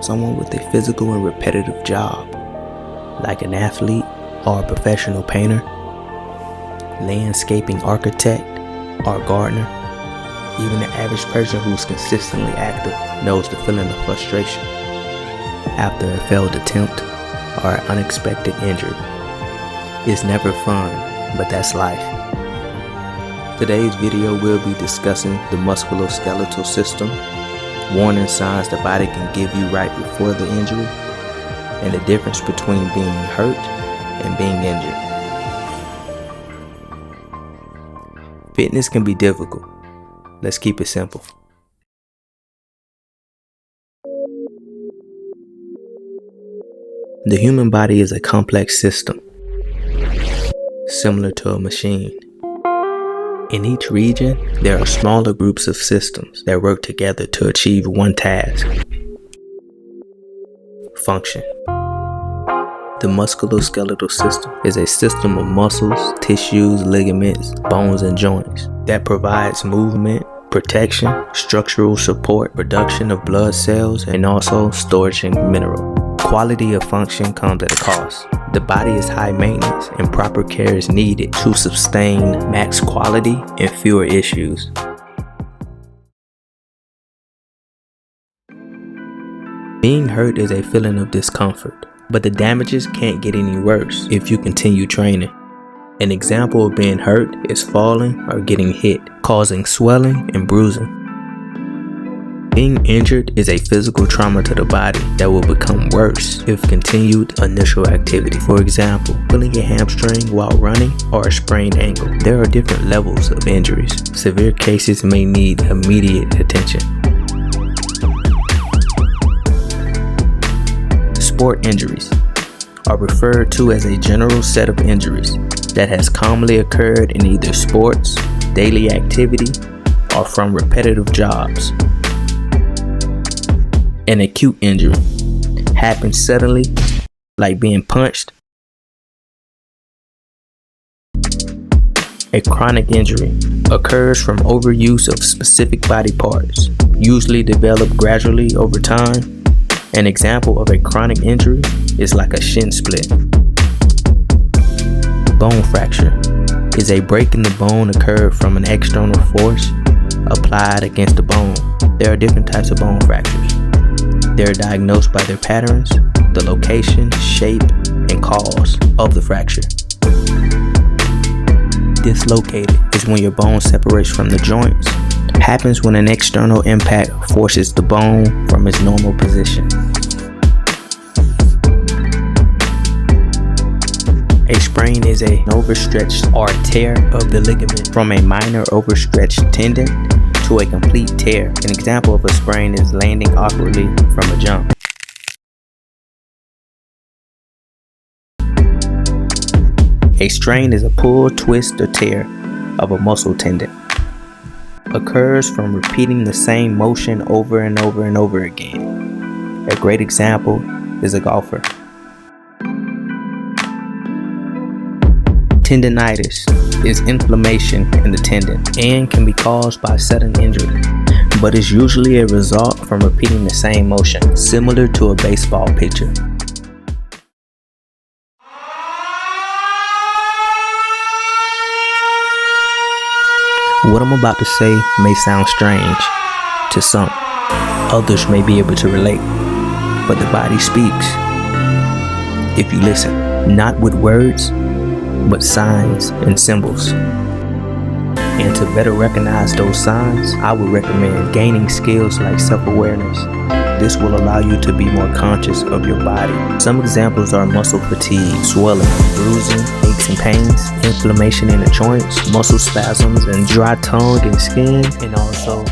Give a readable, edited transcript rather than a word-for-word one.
someone with a physical and repetitive job, like an athlete or a professional painter, landscaping architect or gardener. Even the average person who's consistently active knows the feeling of frustration after a failed attempt or an unexpected injury. It's never fun, but that's life. Today's video will be discussing the musculoskeletal system, warning signs the body can give you right before the injury, and the difference between being hurt and being injured. Fitness can be difficult. Let's keep it simple. The human body is a complex system, similar to a machine. In each region, there are smaller groups of systems that work together to achieve one task: function. The musculoskeletal system is a system of muscles, tissues, ligaments, bones, and joints that provides movement, protection, structural support, production of blood cells, and also storage of minerals. Quality of function comes at a cost. The body is high maintenance and proper care is needed to sustain max quality and fewer issues. Being hurt is a feeling of discomfort, but the damages can't get any worse if you continue training. An example of being hurt is falling or getting hit, causing swelling and bruising. Being injured is a physical trauma to the body that will become worse if continued initial activity. For example, pulling a hamstring while running or a sprained ankle. There are different levels of injuries. Severe cases may need immediate attention. Sport injuries are referred to as a general set of injuries that has commonly occurred in either sports, daily activity, or from repetitive jobs. An acute injury happens suddenly, like being punched. A chronic injury occurs from overuse of specific body parts, usually developed gradually over time. An example of a chronic injury is like a shin split. Bone fracture is a break in the bone occurred from an external force applied against the bone. There are different types of bone fractures. They are diagnosed by their patterns, the location, shape, and cause of the fracture. Dislocated is when your bone separates from the joints. Happens when an external impact forces the bone from its normal position. A sprain is an overstretched or tear of the ligament from a minor overstretched tendon to a complete tear. An example of a sprain is landing awkwardly from a jump. A strain is a pull, twist, or tear of a muscle tendon. Occurs from repeating the same motion over and over and over again. A great example is a golfer. Tendinitis is inflammation in the tendon and can be caused by sudden injury, but is usually a result from repeating the same motion, similar to a baseball pitcher. What I'm about to say may sound strange to some. Others may be able to relate, but the body speaks if you listen, not with words, but signs and symbols. And to better recognize those signs, I would recommend gaining skills like self-awareness. This will allow you to be more conscious of your body. Some examples are muscle fatigue, swelling, bruising, aches and pains, inflammation in the joints, muscle spasms, and dry tongue and skin, and also